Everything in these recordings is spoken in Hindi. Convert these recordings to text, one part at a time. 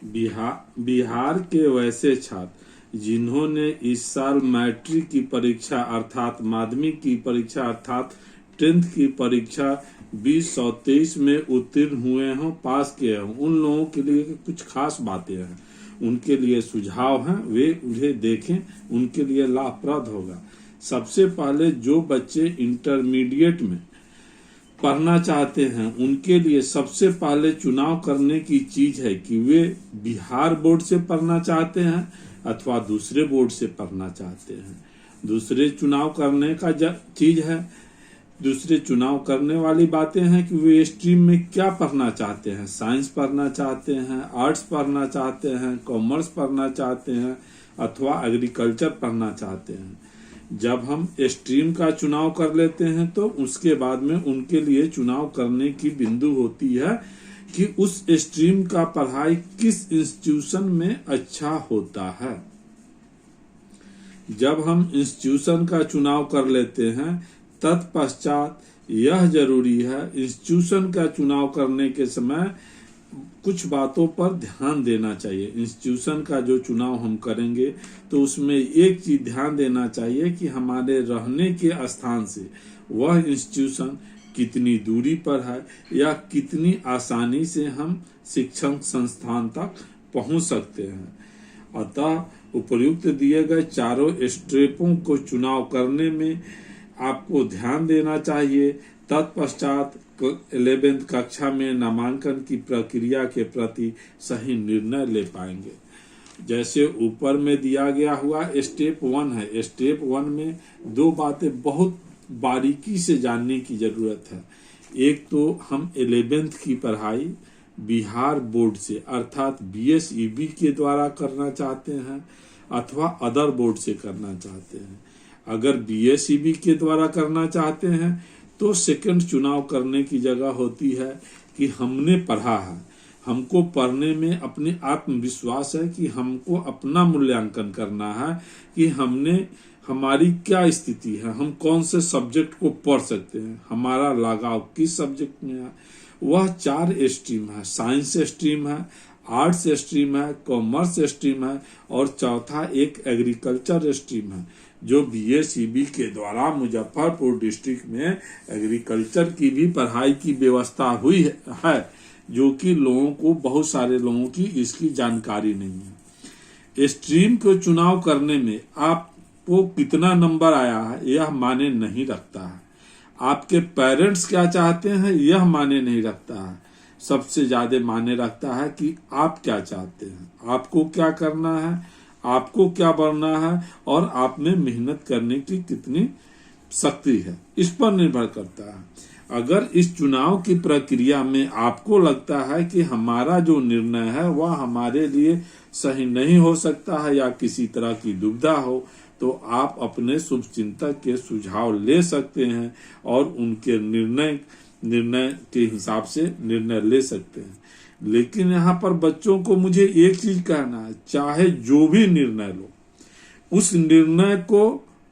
बिहार के वैसे छात्र जिन्होंने इस साल मैट्रिक की परीक्षा अर्थात माध्यमिक की परीक्षा अर्थात 10th की परीक्षा 2023 में उत्तीर्ण हुए हों, पास किए हों, उन लोगों के लिए कुछ खास बातें हैं, उनके लिए सुझाव हैं, वे उन्हें देखें, उनके लिए लाभप्रद होगा। सबसे पहले जो बच्चे इंटरमीडिएट में पढ़ना चाहते हैं उनके लिए सबसे पहले चुनाव करने की चीज है कि वे बिहार बोर्ड से पढ़ना चाहते हैं अथवा दूसरे बोर्ड से पढ़ना चाहते हैं। दूसरे चुनाव करने का चीज है, दूसरे चुनाव करने वाली बातें हैं कि वे स्ट्रीम में क्या पढ़ना चाहते हैं, साइंस पढ़ना चाहते हैं, आर्ट्स पढ़ना चाहते हैं, कॉमर्स पढ़ना चाहते हैं अथवा एग्रीकल्चर पढ़ना चाहते हैं। जब हम स्ट्रीम का चुनाव कर लेते हैं तो उसके बाद में उनके लिए चुनाव करने की बिंदु होती है कि उस स्ट्रीम का पढ़ाई किस इंस्टीट्यूशन में अच्छा होता है। जब हम इंस्टीट्यूशन का चुनाव कर लेते हैं तत्पश्चात यह जरूरी है इंस्टीट्यूशन का चुनाव करने के समय कुछ बातों पर ध्यान देना चाहिए। इंस्टीट्यूशन का जो चुनाव हम करेंगे तो उसमें एक चीज ध्यान देना चाहिए कि हमारे रहने के स्थान से वह इंस्टीट्यूशन कितनी दूरी पर है या कितनी आसानी से हम शिक्षण संस्थान तक पहुंच सकते हैं। अतः उपयुक्त दिए गए चारों स्टेपों को चुनाव करने में आपको ध्यान देना चाहिए। तत्पश्चात 11th कक्षा में नामांकन की प्रक्रिया के प्रति सही निर्णय ले पाएंगे। जैसे ऊपर में दिया गया हुआ स्टेप 1 है। स्टेप 1 में दो बातें बहुत बारीकी से जानने की जरूरत है। एक तो हम 11th की पढ़ाई बिहार बोर्ड से अर्थात BSEB के द्वारा करना चाहते हैं अथवा अदर बोर्ड से करना चाहते हैं। अगर BSEB के द्वारा करना चाहते हैं तो सेकंड चुनाव करने की जगह होती है कि हमने पढ़ा है, हमको पढ़ने में अपनी आत्मविश्वास है कि हमको अपना मूल्यांकन करना है कि हमारी क्या स्थिति है, हम कौन से सब्जेक्ट को पढ़ सकते हैं, हमारा लगाव किस सब्जेक्ट में है। वह 4 स्ट्रीम है, साइंस स्ट्रीम है, आर्ट्स स्ट्रीम है, कॉमर्स स्ट्रीम है और चौथा एक एग्रीकल्चर स्ट्रीम है जो BSEB के द्वारा मुजफ्फरपुर डिस्ट्रिक्ट में एग्रीकल्चर की भी पढ़ाई की व्यवस्था हुई है जो कि लोगों को बहुत सारे लोगों की इसकी जानकारी नहीं है। स्ट्रीम को चुनाव करने में आपको कितना नंबर आया है यह मायने नहीं रखता है, आपके पेरेंट्स क्या चाहते हैं यह मायने नहीं रखता है। सबसे ज्यादा मायने रखता है कि आप क्या चाहते हैं, आपको क्या करना है, आपको क्या बनना है और आप में मेहनत करने की कितनी शक्ति है, इस पर निर्भर करता है। अगर इस चुनाव की प्रक्रिया में आपको लगता है कि हमारा जो निर्णय है वह हमारे लिए सही नहीं हो सकता है या किसी तरह की दुविधा हो तो आप अपने शुभचिंतक के सुझाव ले सकते हैं और उनके निर्णय के हिसाब से निर्णय ले सकते हैं। लेकिन यहाँ पर बच्चों को मुझे एक चीज कहना है, चाहे जो भी निर्णय लो उस निर्णय को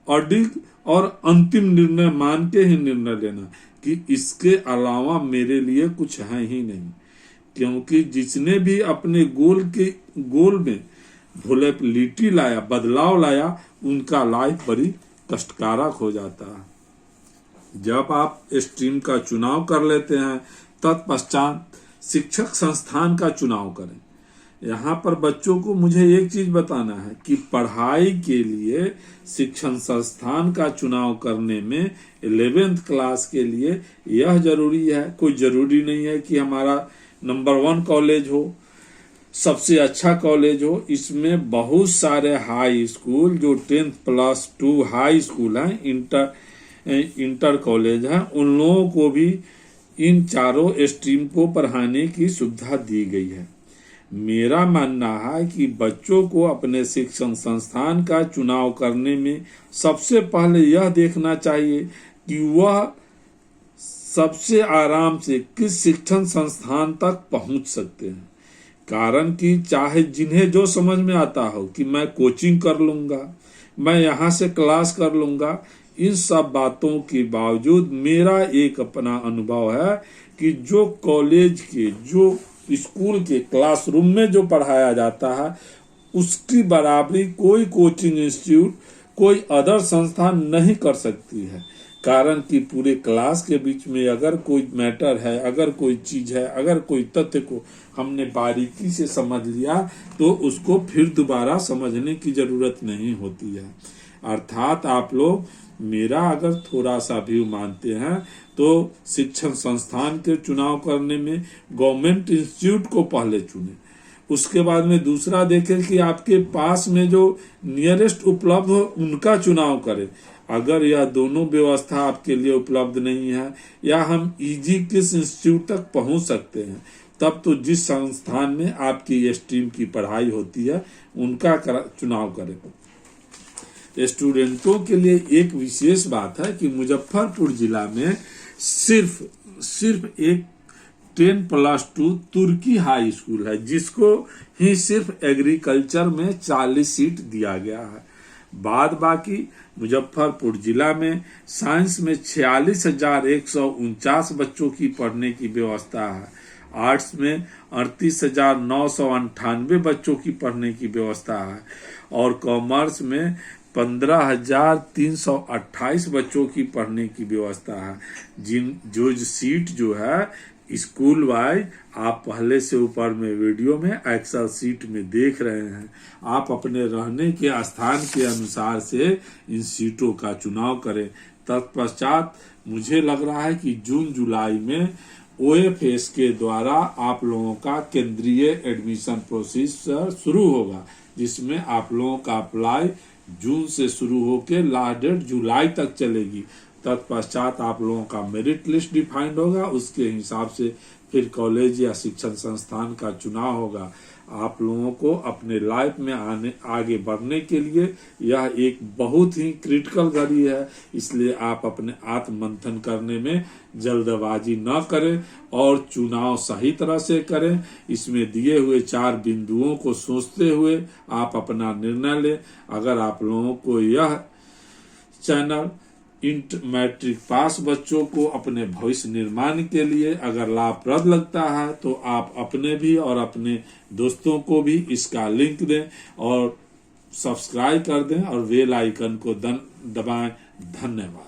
अडिग और अंतिम निर्णय मान के ही निर्णय लेना कि इसके अलावा मेरे लिए कुछ है ही नहीं। क्योंकि जिसने भी अपने गोल में वोलेटिलिटी लाया, बदलाव लाया, उनका लाइफ बड़ी कष्टकारक हो जाता है। जब आप स्ट्रीम का चुनाव कर लेते हैं तत्पश्चात शिक्षक संस्थान का चुनाव करें। यहाँ पर बच्चों को मुझे एक चीज बताना है कि पढ़ाई के लिए शिक्षण संस्थान का चुनाव करने में 11th क्लास के लिए यह जरूरी है, कोई जरूरी नहीं है कि हमारा नंबर 1 कॉलेज हो, सबसे अच्छा कॉलेज हो। इसमें बहुत सारे हाई स्कूल जो 10+2 हाई स्कूल हैं, इंटर कॉलेज हैं, उन लोगों को भी इन चारों स्ट्रीम को पढ़ाने की सुविधा दी गई है। मेरा मानना है कि बच्चों को अपने शिक्षण संस्थान का चुनाव करने में सबसे पहले यह देखना चाहिए कि वह सबसे आराम से किस शिक्षण संस्थान तक पहुंच सकते हैं। कारण कि चाहे जिन्हें जो समझ में आता हो कि मैं कोचिंग कर लूंगा, मैं यहाँ से क्लास कर लूंगा, इन सब बातों के बावजूद मेरा एक अपना अनुभव है कि जो कॉलेज के जो स्कूल के क्लासरूम में जो पढ़ाया जाता है उसकी बराबरी कोई कोचिंग इंस्टीट्यूट, कोई अदर संस्था नहीं कर सकती है। कारण कि पूरे क्लास के बीच में अगर कोई मैटर है, अगर कोई चीज है, अगर कोई तथ्य को हमने बारीकी से समझ लिया तो उसको फिर दोबारा समझने की जरूरत नहीं होती है। अर्थात आप लोग मेरा अगर थोड़ा सा भी मानते हैं तो शिक्षण संस्थान के चुनाव करने में गवर्नमेंट इंस्टीट्यूट को पहले चुने, उसके बाद में दूसरा देखें कि आपके पास में जो नियरेस्ट उपलब्ध हो उनका चुनाव करें। अगर यह दोनों व्यवस्था आपके लिए उपलब्ध नहीं है या हम इजी किस इंस्टीट्यूट तक पहुंच सकते हैं, तब तो जिस संस्थान में आपकी स्ट्रीम की पढ़ाई होती है उनका चुनाव करें। स्टूडेंटों के लिए एक विशेष बात है कि मुजफ्फरपुर जिला में सिर्फ एक 10+2 तुर्की हाई स्कूल है, जिसको ही सिर्फ एग्रीकल्चर में 40 सीट दिया गया है। बाद बाकी मुजफ्फरपुर जिला में साइंस में 46,149 बच्चों की पढ़ने की व्यवस्था है, आर्ट्स में 38,998 बच्चों की पढ़ने की व्यवस्था है और कॉमर्स में 15,328 बच्चों की पढ़ने की व्यवस्था है। जो सीट जो है स्कूल वाइज आप पहले से ऊपर में वीडियो में एक्सेल सीट में देख रहे हैं। आप अपने रहने के स्थान के अनुसार से इन सीटों का चुनाव करें। तत्पश्चात मुझे लग रहा है कि जून जुलाई में OFS के द्वारा आप लोगों का केंद्रीय एडमिशन प्रोसीजर शुरू होगा, जिसमें आप लोगों का अप्लाई जून से शुरू होकर लास्ट डेट जुलाई तक चलेगी। तत्पश्चात आप लोगों का मेरिट लिस्ट डिफाइंड होगा, उसके हिसाब से फिर कॉलेज या शिक्षण संस्थान का चुनाव होगा। आप लोगों को अपने लाइफ में आगे बढ़ने के लिए यह एक बहुत ही क्रिटिकल घड़ी है, इसलिए आप अपने आत्म मंथन करने में जल्दबाजी न करें और चुनाव सही तरह से करें। इसमें दिए हुए 4 बिंदुओं को सोचते हुए आप अपना निर्णय लें। अगर आप लोगों को यह चैनल मैट्रिक पास बच्चों को अपने भविष्य निर्माण के लिए अगर लाभप्रद लगता है तो आप अपने भी और अपने दोस्तों को भी इसका लिंक दें और सब्सक्राइब कर दें और बेल आइकन को दबाएं। धन्यवाद।